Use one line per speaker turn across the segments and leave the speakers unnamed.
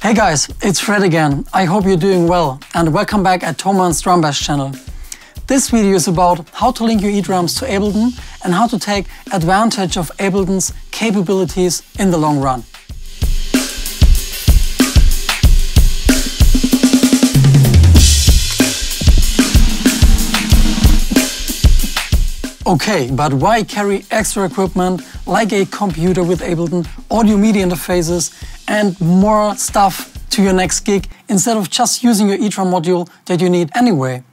Hey guys, it's Fred again. I hope you're doing well and welcome back at Thomann's Drum Bass channel. This video is about how to link your eDrums to Ableton and how to take advantage of Ableton's capabilities in the long run. Okay, but why carry extra equipment like a computer with Ableton, audio MIDI interfaces and more stuff to your next gig instead of just using your eDrum module that you need anyway?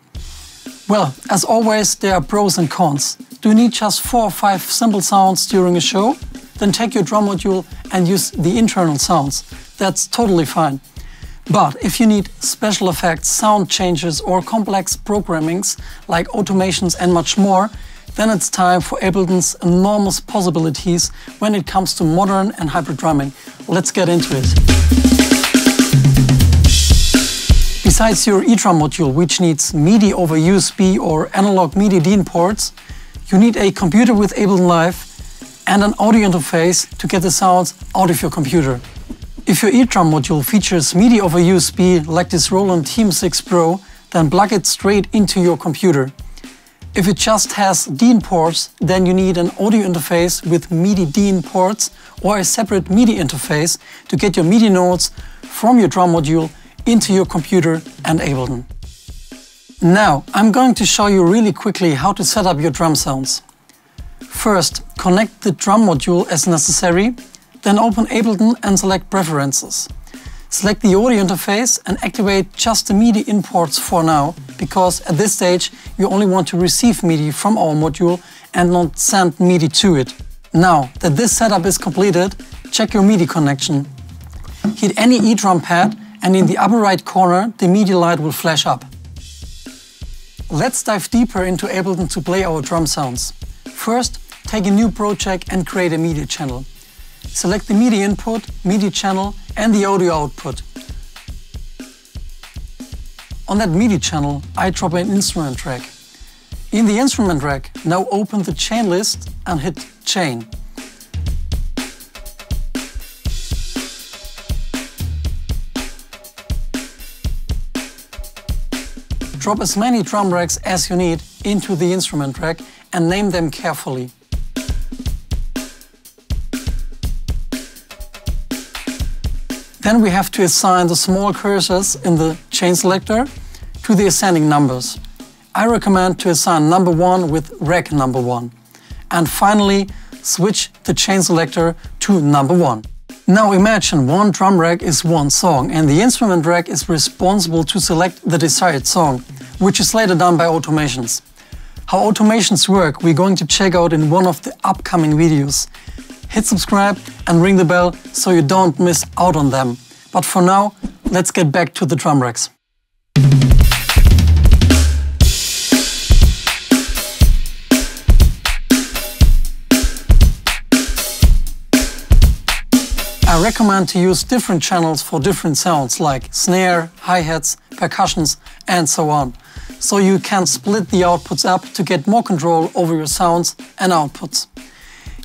Well, as always, there are pros and cons. Do you need just 4 or 5 simple sounds during a show? Then take your drum module and use the internal sounds. That's totally fine. But if you need special effects, sound changes or complex programmings like automations and much more, then it's time for Ableton's enormous possibilities when it comes to modern and hybrid drumming. Let's get into it. Besides your eDrum module, which needs MIDI over USB or analog MIDI DIN ports, you need a computer with Ableton Live and an audio interface to get the sounds out of your computer. If your eDrum module features MIDI over USB like this Roland Team 6 Pro, then plug it straight into your computer. If it just has DIN ports, then you need an audio interface with MIDI DIN ports or a separate MIDI interface to get your MIDI notes from your drum module into your computer and Ableton. Now, I'm going to show you really quickly how to set up your drum sounds. First, connect the drum module as necessary, then open Ableton and select Preferences. Select the audio interface and activate just the MIDI imports for now, because at this stage you only want to receive MIDI from our module and not send MIDI to it. Now that this setup is completed, check your MIDI connection. Hit any eDrum pad and in the upper right corner the MIDI light will flash up. Let's dive deeper into Ableton to play our drum sounds. First, take a new project and create a MIDI channel. Select the MIDI input, MIDI channel and the audio output. On that MIDI channel, I drop an instrument track. In the instrument rack, now open the chain list and hit Chain. Drop as many drum racks as you need into the instrument rack and name them carefully. Then we have to assign the small cursors in the chain selector to the ascending numbers. I recommend to assign number 1 with rack number 1. And finally, switch the chain selector to number 1. Now imagine one drum rack is one song and the instrument rack is responsible to select the desired song, which is later done by automations. How automations work we're going to check out in one of the upcoming videos. Hit subscribe and ring the bell so you don't miss out on them. But for now, let's get back to the drum racks. I recommend to use different channels for different sounds like snare, hi-hats, percussions and so on. So you can split the outputs up to get more control over your sounds and outputs.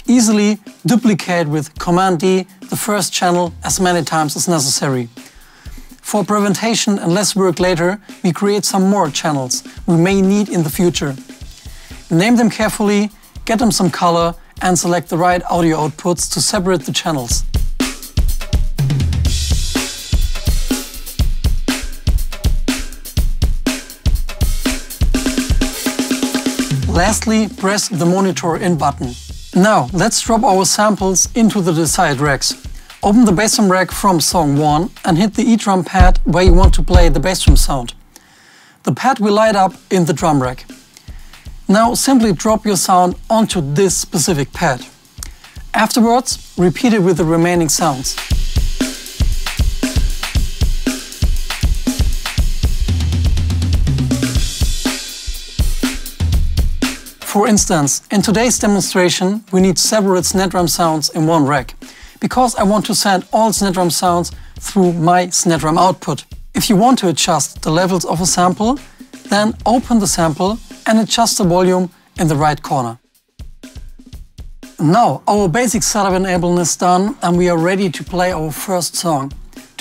Easily duplicate with Command D the first channel as many times as necessary. For prevention and less work later, we create some more channels we may need in the future. Name them carefully, get them some color and select the right audio outputs to separate the channels. Lastly, press the Monitor In button. Now, let's drop our samples into the desired racks. Open the bass drum rack from song 1 and hit the eDrum pad where you want to play the bass drum sound. The pad will light up in the drum rack. Now simply drop your sound onto this specific pad. Afterwards, repeat it with the remaining sounds. For instance, in today's demonstration we need several snare drum sounds in one rack, because I want to send all snare drum sounds through my snare drum output. If you want to adjust the levels of a sample, then open the sample and adjust the volume in the right corner. Now our basic setup in Ableton is done and we are ready to play our first song.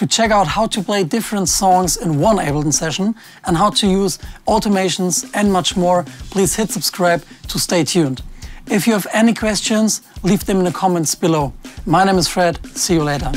to check out how to play different songs in one Ableton session and how to use automations and much more, please hit subscribe to stay tuned. If you have any questions, leave them in the comments below. My name is Fred. See you later.